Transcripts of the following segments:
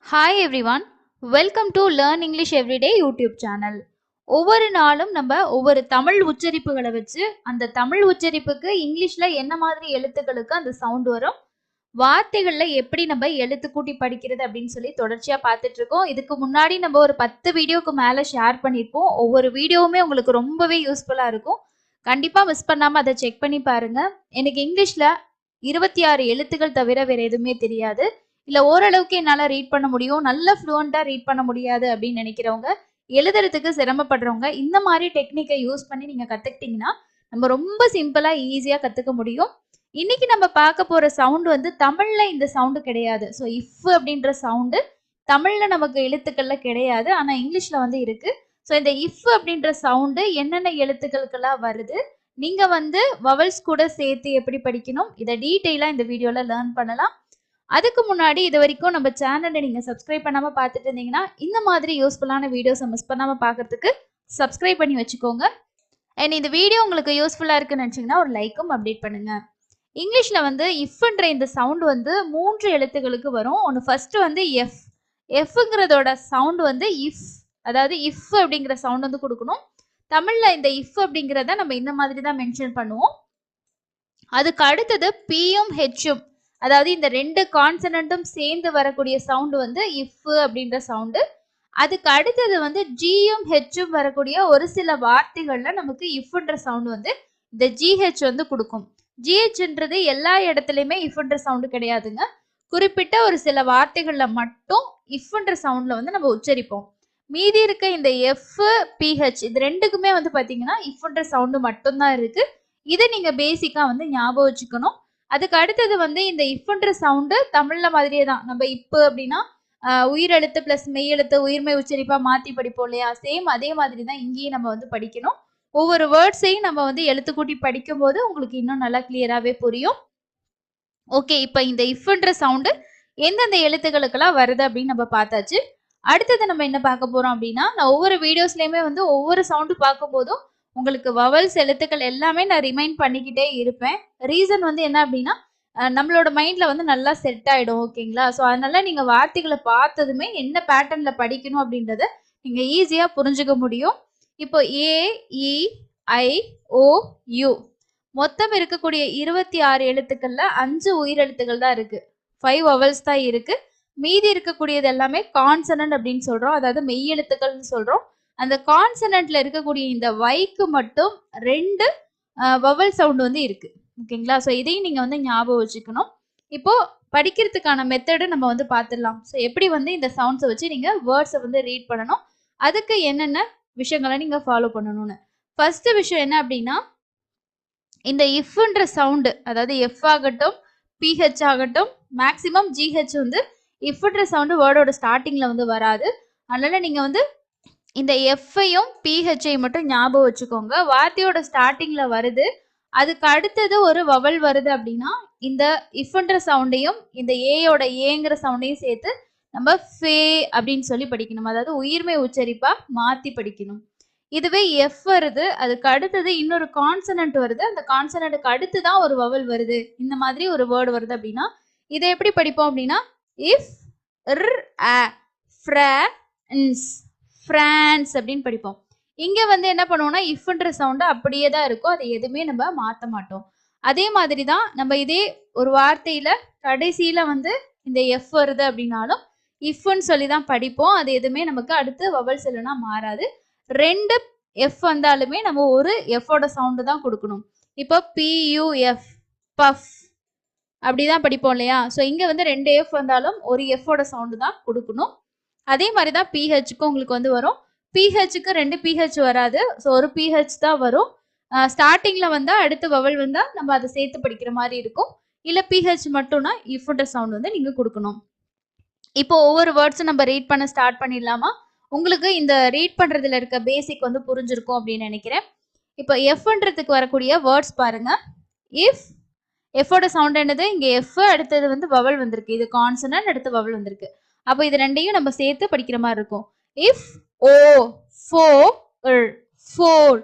Hi everyone, welcome to learn English everyday YouTube channel. ஒவ்வொரு நாளும் நம்ம ஒவ்வொரு தமிழ் உச்சரிப்புகளை வச்சு அந்த தமிழ் உச்சரிப்புக்கு இங்கிலீஷ்ல என்ன மாதிரி எழுத்துக்களுக்கு அந்த சவுண்ட் வரும், வார்த்தைகள்ல எப்படி நம்ம எழுத்து கூட்டி படிக்கிறது அப்படின்னு சொல்லி தொடர்ச்சியா பார்த்துட்டு இருக்கோம். இதுக்கு முன்னாடி நம்ம ஒரு 10 வீடியோக்கு மேல ஷேர் பண்ணியிருப்போம். ஒவ்வொரு வீடியோவுமே உங்களுக்கு ரொம்பவே யூஸ்ஃபுல்லா இருக்கும். கண்டிப்பா மிஸ் பண்ணாம அதை செக் பண்ணி பாருங்க. எனக்கு இங்கிலீஷ்ல 26 எழுத்துக்கள் தவிர வேற எதுவுமே தெரியாது, இல்ல ஓரளவுக்கு என்னால ரீட் பண்ண முடியும், நல்ல ஃப்ளூவெண்டா ரீட் பண்ண முடியாது அப்படின்னு நினைக்கிறவங்க, எழுதுறதுக்கு சிரமப்படுறவங்க, இந்த மாதிரி டெக்னிக்கை யூஸ் பண்ணி நீங்க கத்துக்கிட்டீங்கன்னா நம்ம ரொம்ப சிம்பிளா ஈஸியா கத்துக்க முடியும். இன்னைக்கு நம்ம பார்க்க போற சவுண்ட் வந்து தமிழ்ல இந்த சவுண்டு கிடையாது. ஸோ இஃப் அப்படின்ற சவுண்டு தமிழ்ல நமக்கு எழுத்துக்கள்ல கிடையாது, ஆனா இங்கிலீஷ்ல வந்து இருக்கு. ஸோ இந்த இஃப் அப்படின்ற சவுண்டு என்னென்ன எழுத்துக்களுக்கெல்லாம் வருது, நீங்க வந்து வவல்ஸ் கூட சேர்த்து எப்படி படிக்கணும், இதை டீட்டெயிலா இந்த வீடியோல லேர்ன் பண்ணலாம். அதுக்கு முன்னாடி இது வரைக்கும் நம்ம சேனலை நீங்க சப்ஸ்கிரைப் பண்ணாம பார்த்துட்டு இருந்தீங்கன்னா இந்த மாதிரி யூஸ்ஃபுல்லான வீடியோஸை மிஸ் பண்ணாம பார்க்கறதுக்கு சப்ஸ்கிரைப் பண்ணி வச்சுக்கோங்க. அண்ட் இந்த வீடியோ உங்களுக்கு யூஸ்ஃபுல்லா இருக்குன்னு நினைச்சீங்கன்னா ஒரு லைக்கும் அப்டேட் பண்ணுங்க. இங்கிலீஷ்ல வந்து இஃப்ன்ற இந்த சவுண்ட் வந்து 3 எழுத்துக்களுக்கு வரும். ஒன்று ஃபர்ஸ்ட் வந்து எஃப். எஃப்ங்கிறதோட சவுண்ட் வந்து இஃப், அதாவது இஃப் அப்படிங்கிற சவுண்ட் வந்து கொடுக்கணும். தமிழ்ல இந்த இஃப் அப்படிங்கிறத நம்ம இந்த மாதிரி தான் மென்ஷன் பண்ணுவோம். அதுக்கு அடுத்தது பியும் ஹெச்சும், அதாவது இந்த 2 கான்சனன்ட்டும் சேர்ந்து வரக்கூடிய சவுண்ட் வந்து இஃப் அப்படின்ற சவுண்டு. அதுக்கு அடுத்தது வந்து ஜியும் ஹெச்சும் வரக்கூடிய ஒரு சில வார்த்தைகள்ல நமக்கு இஃப்ன்ற சவுண்ட் வந்து இந்த ஜிஹெச் வந்து கொடுக்கும். ஜிஹெச்ன்றது எல்லா இடத்துலையுமே இஃப்ன்ற சவுண்டு கிடையாதுங்க. குறிப்பிட்ட ஒரு சில வார்த்தைகள்ல மட்டும் இஃப்ன்ற சவுண்ட்ல வந்து நம்ம உச்சரிப்போம். மீதி இருக்க இந்த எஃப், பிஹெச் இது ரெண்டுக்குமே வந்து பாத்தீங்கன்னா இஃப்ன்ற சவுண்டு மட்டும்தான் இருக்கு. இதை நீங்க பேசிக்கா வந்து ஞாபகம் வச்சுக்கணும். அதுக்கு அடுத்தது வந்து இந்த இஃப்ன்ற சவுண்டு தமிழ்ல மாதிரியே தான். நம்ம இப்போ அப்படின்னா உயிரெழுத்து பிளஸ் மெய்யெழுத்து உயிர்மை உச்சரிப்பா மாத்தி படிப்போம் இல்லையா, சேம் அதே மாதிரி தான் இங்கேயும் நம்ம வந்து படிக்கணும். ஒவ்வொரு வேர்ட்ஸையும் நம்ம வந்து எழுத்து கூட்டி படிக்கும் போது உங்களுக்கு இன்னும் நல்லா கிளியராகவே புரியும். ஓகே, இப்போ இந்த இஃப்ன்ற சவுண்டு எந்தெந்த எழுத்துக்களுக்கெல்லாம் வருது அப்படின்னு நம்ம பார்த்தாச்சு. அடுத்தது நம்ம என்ன பார்க்க போறோம் அப்படின்னா, நான் ஒவ்வொரு வீடியோஸ்லயுமே வந்து ஒவ்வொரு சவுண்டு பார்க்கும் போதும் உங்களுக்கு வவல்ஸ் எழுத்துக்கள் எல்லாமே நான் ரிமைண்ட் பண்ணிக்கிட்டே இருப்பேன். ரீசன் வந்து என்ன அப்படின்னா, நம்மளோட மைண்ட்ல வந்து நல்லா செட் ஆயிடும். ஓகேங்களா? ஸோ அதனால நீங்க வார்த்தைகளை பார்த்ததுமே என்ன பேட்டர்ன்ல படிக்கணும் அப்படின்றத நீங்க ஈஸியா புரிஞ்சுக்க முடியும். இப்போ ஏ, இ, ஐ, ஓ, யு மொத்தம் இருக்கக்கூடிய 26 எழுத்துக்கள்ல 5 உயிரெழுத்துக்கள் தான் இருக்கு. 5 வவல்ஸ் தான் இருக்கு. மீதி இருக்கக்கூடியது எல்லாமே கான்சனன்ட் அப்படின்னு சொல்றோம், அதாவது மெய் எழுத்துக்கள்னு சொல்றோம். அந்த கான்சனன்ட்ல இருக்கக்கூடிய இந்த வைக்கு மட்டும் 2 வவல் சவுண்ட் வந்து இருக்கு. ஓகேங்களா? ஸோ இதையும் நீங்க வந்து ஞாபகம் வச்சுக்கணும். இப்போ படிக்கிறதுக்கான மெத்தடு நம்ம வந்து பார்த்துடலாம். ஸோ எப்படி வந்து இந்த சவுண்ட்ஸை வச்சு நீங்க வேர்ட்ஸை வந்து ரீட் பண்ணணும், அதுக்கு என்னென்ன விஷயங்களை நீங்க ஃபாலோ பண்ணணும்னு. ஃபர்ஸ்ட் விஷயம் என்ன அப்படின்னா, இந்த இஃப்ன்ற சவுண்டு, அதாவது எஃப் ஆகட்டும் பிஹெச் ஆகட்டும், மேக்சிமம் ஜிஹெச் வந்து இஃப்ன்ற சவுண்டு வேர்டோட ஸ்டார்டிங்ல வந்து வராது. அதனால நீங்க வந்து இந்த எஃப்ஐயும் பிஹெச்ஐயும் மட்டும் ஞாபகம் வச்சுக்கோங்க. வார்த்தையோட ஸ்டார்டிங்ல வருது, அதுக்கு அடுத்தது ஒரு வவல் வருது அப்படின்னா இந்த இஃப்ன்ற சவுண்டையும் இந்த ஏயோட ஏங்கிற சவுண்டையும் சேர்த்து நம்ம ஃபே அப்படின்னு சொல்லி படிக்கணும். அதாவது உயிர்மை உச்சரிப்பா மாத்தி படிக்கணும். இதுவே எஃப் வருது, அதுக்கு அடுத்தது இன்னொரு கான்சனன்ட் வருது, அந்த கான்சனன்ட்டுக்கு அடுத்து தான் ஒரு வவல் வருது, இந்த மாதிரி ஒரு வேர்டு வருது அப்படின்னா இதை எப்படி படிப்போம் அப்படின்னா இஃப் ஃப்ரான்ஸ் அப்படின்னு படிப்போம். இங்க வந்து என்ன பண்ணுவோம்னா இஃப்ன்ற சவுண்டு அப்படியே தான் இருக்கும், அதை எதுவுமே நம்ம மாற்ற மாட்டோம். அதே மாதிரி தான் நம்ம இதே ஒரு வார்த்தையில கடைசியில வந்து இந்த எஃப் வருது அப்படின்னாலும் இஃப்னு சொல்லி தான் படிப்போம். அது எதுவுமே நமக்கு அடுத்து வவல்ஸ் இல்லைன்னா மாறாது. 2 எஃப் வந்தாலுமே நம்ம ஒரு எஃபோட சவுண்டு தான் கொடுக்கணும். இப்போ பியூஎஃப் பஃப் அப்படிதான் படிப்போம் இல்லையா? ஸோ இங்க வந்து 2 எஃப் வந்தாலும் ஒரு எஃபோட சவுண்டு தான் கொடுக்கணும். அதே மாதிரி தான் பிஹெச்சுக்கும் உங்களுக்கு வந்து வரும். பிஹெச்சுக்கு 2 பிஹெச் வராது, ஸோ ஒரு பிஹெச் தான் வரும். ஸ்டார்டிங்ல வந்தா அடுத்து வவல் வந்தா நம்ம அதை சேர்த்து படிக்கிற மாதிரி இருக்கும். இல்ல பிஹெச் மட்டும்னா இஃப்ன்ற சவுண்ட் வந்து நீங்க கொடுக்கணும். இப்போ ஒவ்வொரு வேர்ட்ஸும் நம்ம ரீட் பண்ண ஸ்டார்ட் பண்ணிடலாமா? உங்களுக்கு இந்த ரீட் பண்றதுல இருக்க பேசிக் வந்து புரிஞ்சிருக்கும் அப்படின்னு நினைக்கிறேன். இப்போ எஃப்ன்றதுக்கு வரக்கூடிய வேர்ட்ஸ் பாருங்க. இஃப், எஃபோட சவுண்ட் என்னது? இங்க எஃப், அடுத்தது வந்து வவல் வந்திருக்கு, இது கான்சனன்ட், அடுத்து வவல் வந்திருக்கு. அப்போ இது ரெண்டையும் நம்ம சேர்த்து படிக்கிற மாதிரி இருக்கும். F O for.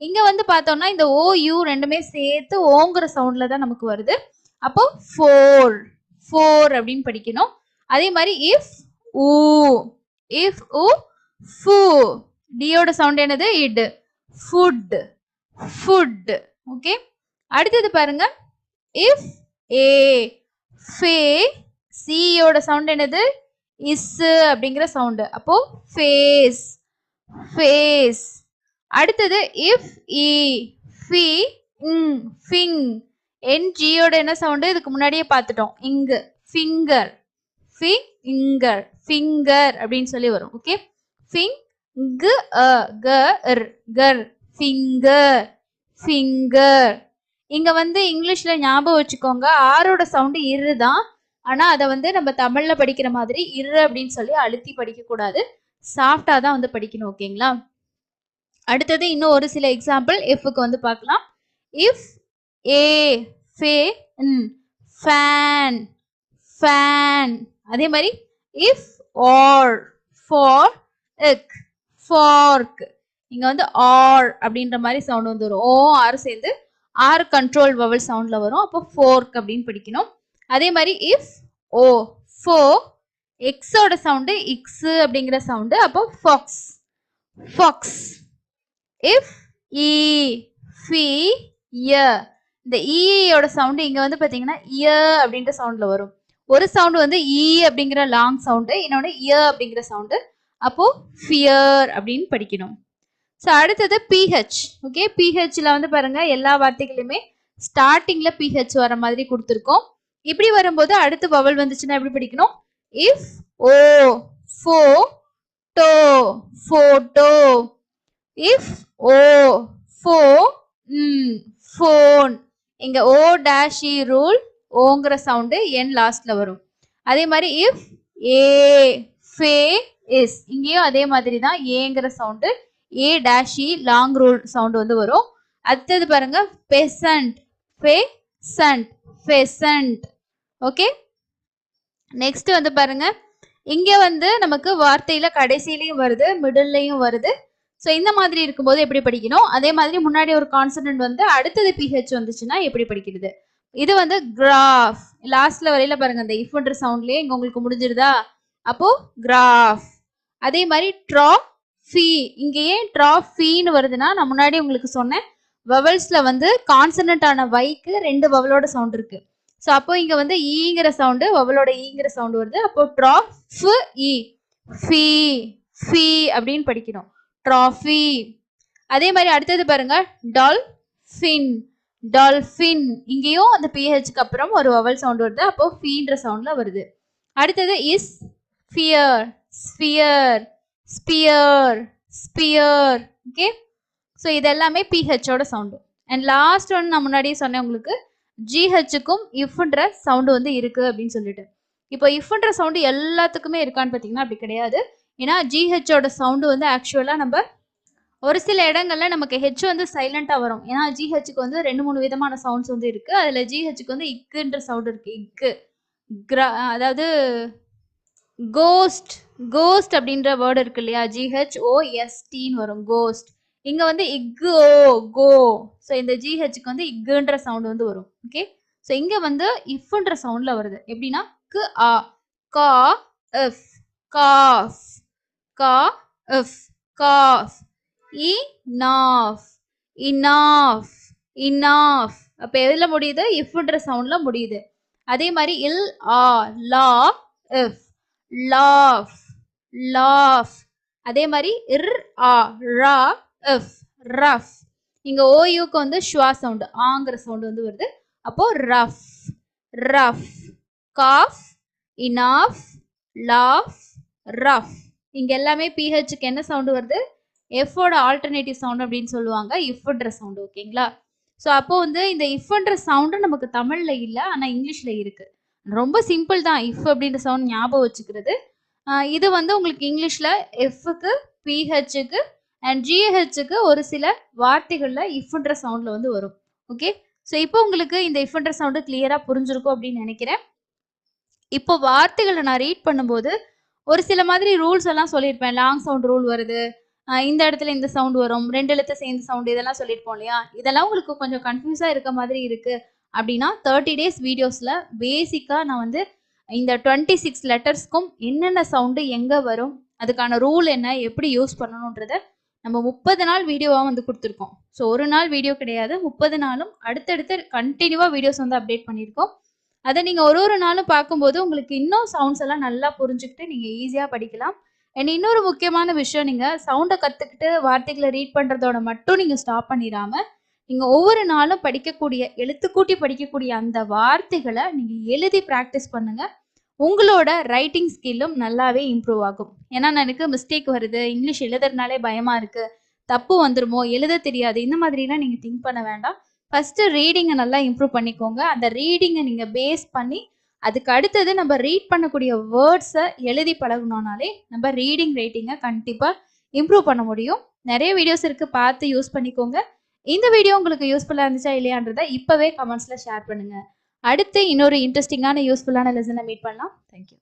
இங்க வந்து பார்த்தோம்னா இந்த ஓ யூ ரெண்டுமே சேர்த்து ஓங்கிற சவுண்ட்ல தான் நமக்கு வருது. அப்போ ஃபோர் அப்படின்னு படிக்கணும். அதே மாதிரி இஃப் ஊ. if u ஃபு. டியோட சவுண்ட் என்னது இட். Food food. ஓகே, அடுத்தது பாருங்க if a ஃபே. சியோட சவுண்ட் என்னது இஸ் அப்படிங்கிற சவுண்ட். அப்போ ஃபேஸ் ஃபேஸ். அடுத்தது if e ஃபி ஃபிங். என்ஜியோட என்ன சவுண்ட் இதுக்கு முன்னாடியே பார்த்துட்டோம் இங்கு ஃபிங்கர் ஃபிங்கர் ஃபிங்கர் அப்படின்னு சொல்லி வரும். ஓகே, ஃபிங் கர் கர் ஃபிங்கர் ஃபிங்கர். இங்க வந்து இங்கிலீஷ்ல ஞாபகம் வச்சுக்கோங்க, ஆரோட சவுண்டு இரு தான். ஆனா அதை வந்து நம்ம தமிழ்ல படிக்கிற மாதிரி இரு அப்படின்னு சொல்லி அழுத்தி படிக்க கூடாது, சாஃப்டா தான் வந்து படிக்கணும். ஓகேங்களா? அடுத்தது இன்னும் ஒரு சில எக்ஸாம்பிள் எஃப்க்கு வந்து பார்க்கலாம். இஃப் ஏ ஃபே ஃபேன் ஃபேன். அதே மாதிரி இஃப் ஆர் ஃபார் எக் ஃபார்க். இங்க வந்து ஆர் அப்படின்ற மாதிரி சவுண்ட் வந்து வரும். ஓ ஆர் சேர்ந்து ஆர் கண்ட்ரோல் வவல் சவுண்ட்ல வரும். அப்போ ஃபோர்க் அப்படின்னு படிக்கணும். அதே மாதிரி இஃப் ஓ ஃபோ எக்ஸோட சவுண்டு இக்ஸ் அப்படிங்கிற சவுண்டு. அப்போ ஃபாக்ஸ் ஃபாக்ஸ். இஃப் இ ஃபி ய. இந்த ஈயோட சவுண்டு இங்க வந்து பாத்தீங்கன்னா இய அப்படின்ற சவுண்ட்ல வரும். ஒரு சவுண்டு வந்து இ அப்படிங்கிற லாங் சவுண்டு, இன்னொன்று இய அப்படிங்கிற சவுண்டு. அப்போ ஃபியர் அப்படின்னு படிக்கணும். ஸோ அடுத்தது பிஹெச். ஓகே, பிஹெச்ல வந்து பாருங்க எல்லா வார்த்தைகளுமே ஸ்டார்டிங்ல பிஹெச் வர மாதிரி கொடுத்துருக்கோம். இப்படி வரும்போது அடுத்து வவல் வந்துச்சுன்னா எப்படி படிக்கணும்? இஃப் ஓ ஃபோ டோ ஃபோட்டோ. இஃப் ஓ ஃபோ ஃபோன். இங்க ஓ டேஷ் இ ரூல், ஓங்கிற சவுண்டு என் லாஸ்ட்ல வரும். அதே மாதிரி இஃப் ஏ ஃபே இஸ். இங்கேயும் அதே மாதிரி தான் ஏங்கிற sound A dash E long rule sound வந்து வரும். அடுத்தது பாருங்க பெசன்ட் பெசன்ட் பெசன்ட். ஓகே, நெக்ஸ்ட் வந்து பாருங்க இங்க வந்து நமக்கு வார்த்தையில கடைசியிலையும் வருது மிடில்லையும் வருது. ஸோ இந்த மாதிரி இருக்கும்போது எப்படி படிக்கணும்? அதே மாதிரி முன்னாடி ஒரு கான்சனன்ட் வந்து அடுத்தது பிஹெச் வந்துச்சுன்னா எப்படி படிக்கிறது? இது வந்து கிராஃப். லாஸ்ட்ல வரையில பாருங்க இந்த இஃப்ன்ற சவுண்ட்லயே இங்க உங்களுக்கு முடிஞ்சிருதா? அப்போ கிராஃப். அதே மாதிரி ட்ராஃபி. இங்க ஏன் ட்ராஃபின்னு வருதுன்னா, நான் முன்னாடி உங்களுக்கு சொன்னேன் வவல்ஸ்ல வந்து கான்சனன்ட் ஆன வைக்கு 2 வவலோட சவுண்ட் இருக்கு. ஸோ அப்போ இங்க வந்து ஈங்கிற சவுண்டு வவலோட ஈங்கிற சவுண்ட் வருது. அப்போ ட்ராஃப் இ ஃபி ஃபி அப்படின்னு படிக்கணும், ட்ராஃபி. அதே மாதிரி அடுத்தது பாருங்க டால்ஃபின் டால்ஃபின். இங்கேயும் அந்த பிஹெச்க்கு அப்புறம் ஒரு வவல் சவுண்ட் வருது. அப்போ ஃபீன்ற சவுண்ட்ல வருது. அடுத்தது is sphere sphere sphere sphere. Okay, so இது எல்லாமே பிஹெச்சோட சவுண்டு. அண்ட் லாஸ்ட் ஒன் நான் முன்னாடியே சொன்னேன் உங்களுக்கு ஜிஹெச்சுக்கும் இஃப்ன்ற சவுண்டு வந்து இருக்கு அப்படின்னு சொல்லிட்டு. இப்போ இஃப்ன்ற சவுண்டு எல்லாத்துக்குமே இருக்கான்னு பார்த்தீங்கன்னா அப்படி கிடையாது. ஏன்னா ஜிஹெச்சோட சவுண்டு வந்து ஆக்சுவலாக நம்ம ஒரு சில இடங்கள்ல நமக்கு ஹெச் வந்து சைலண்டா வரும். ஏன்னா ஜிஹெச்சுக்கு வந்து 2-3 விதமான சவுண்ட்ஸ் வந்து இருக்கு. அதுல ஜிஹெச்சுக்கு வந்து இக்குன்ற சவுண்ட் இருக்கு. இக்கு அதாவது கோஸ்ட் கோஸ்ட் அப்படின்ற வேர்டு இருக்கு இல்லையா, GHOSTன்னு வரும் கோஸ்ட். இங்க வந்து இக்கு ஓ கோ. ஸோ இந்த ஜிஹெச்சுக்கு வந்து இக்குன்ற சவுண்ட் வந்து வரும். ஓகே, ஸோ இங்க வந்து இஃப்ன்ற சவுண்ட்ல வருது. எப்படின்னா கு ஆ கா எஃப் காஃப் கா எஃப் காஃப். இனாஃப் இனாஃப் இனாஃப். அப்ப எதுல முடியுது? இஃப்ன்ற சவுண்ட்ல முடியுது. அதே மாதிரி இல் ஆ லா இஃப் லாஃப் லாஃப். அதே மாதிரி இர் ஆ ரா இஃப் ரஃப். இங்க ஓயுக்கு வந்து ஷ்வா சவுண்ட் ஆங்கிற சவுண்ட் வந்து வருது. அப்போ rough rough cough enough laugh rough. இங்க எல்லாமே பிஹெச்சுக்கு என்ன சவுண்ட் வருது? எஃபோட ஆல்டர்னேட்டிவ் சவுண்ட் அப்படின்னு சொல்லுவாங்க, இஃப்ன்ற சவுண்ட். ஓகேங்களா? ஸோ அப்போ வந்து இந்த இஃப்ன்ற சவுண்டு நமக்கு தமிழ்ல இல்லை, ஆனா இங்கிலீஷ்ல இருக்கு. ரொம்ப சிம்பிள் தான் இஃப் அப்படின்ற சவுண்ட் ஞாபகம் வச்சுக்கிறது. இது வந்து உங்களுக்கு இங்கிலீஷ்ல எஃப்க்கு பிஹெச்சுக்கு அண்ட் ஜிஹெச்சுக்கு ஒரு சில வார்த்தைகள்ல இஃப்ன்ற சவுண்ட்ல வந்து வரும். ஓகே, ஸோ இப்போ உங்களுக்கு இந்த இஃப்ன்ற சவுண்டு கிளியரா புரிஞ்சிருக்கும் அப்படின்னு நினைக்கிறேன். இப்போ வார்த்தைகளை நான் ரீட் பண்ணும்போது ஒரு சில மாதிரி ரூல்ஸ் எல்லாம் சொல்லியிருப்பேன். லாங் சவுண்ட் ரூல் வருது, இந்த இடத்துல இந்த சவுண்ட் வரும், 2 எழுத்து சேர்ந்த சவுண்ட், இதெல்லாம் சொல்லியிருப்போம் இல்லையா? இதெல்லாம் உங்களுக்கு கொஞ்சம் கன்ஃபியூஸா இருக்க மாதிரி இருக்கு அப்படின்னா 30 days வீடியோஸ்ல பேசிக்கா நான் வந்து இந்த 26 லெட்டர்ஸ்க்கும் என்னென்ன சவுண்டு எங்கே வரும், அதுக்கான ரூல் என்ன, எப்படி யூஸ் பண்ணணுன்றத நம்ம 30 நாள் வீடியோவாக வந்து கொடுத்துருக்கோம். ஸோ ஒரு நாள் வீடியோ கிடையாது, 30 நாளும் அடுத்தடுத்து கண்டினியூவாக வீடியோஸ் வந்து அப்டேட் பண்ணியிருக்கோம். அதை நீங்கள் ஒரு நாளும் பார்க்கும்போது உங்களுக்கு இன்னும் சவுண்ட்ஸ் எல்லாம் நல்லா புரிஞ்சுக்கிட்டு நீங்கள் ஈஸியாக படிக்கலாம். அண்ட் இன்னொரு முக்கியமான விஷயம், நீங்கள் சவுண்டை கற்றுக்கிட்டு வார்த்தைகளை ரீட் பண்ணுறதோட மட்டும் நீங்கள் ஸ்டாப் பண்ணிடாமல் நீங்கள் ஒவ்வொரு நாளும் படிக்கக்கூடிய எழுத்துக்கூட்டி படிக்கக்கூடிய அந்த வார்த்தைகளை நீங்கள் எழுதி ப்ராக்டிஸ் பண்ணுங்கள். உங்களோட ரைட்டிங் ஸ்கில்லும் நல்லாவே இம்ப்ரூவ் ஆகும். ஏன்னா எனக்கு மிஸ்டேக் வருது, இங்கிலீஷ் எழுதுறதுனாலே பயமாக இருக்குது, தப்பு வந்துருமோ, எழுத தெரியாது, இந்த மாதிரிலாம் நீங்கள் திங்க் பண்ண வேண்டாம். ஃபஸ்ட்டு ரீடிங்கை நல்லா இம்ப்ரூவ் பண்ணிக்கோங்க. அந்த ரீடிங்கை நீங்கள் பேஸ் பண்ணி அதுக்கு அடுத்தது நம்ம ரீட் பண்ணக்கூடிய வேர்ட்ஸை எழுதி பழகணும்னாலே நம்ம ரீடிங் ரைட்டிங்கை கண்டிப்பாக இம்ப்ரூவ் பண்ண முடியும். நிறைய வீடியோஸ் இருக்குது, பார்த்து யூஸ் பண்ணிக்கோங்க. இந்த வீடியோ உங்களுக்கு யூஸ்ஃபுல்லாக இருந்துச்சா இல்லையான்றதை இப்போவே கமெண்ட்ஸில் ஷேர் பண்ணுங்கள். அடுத்து இன்னொரு இன்ட்ரெஸ்டிங்கான யூஸ்ஃபுல்லான லெசனை மீட் பண்ணலாம். தேங்க்யூ.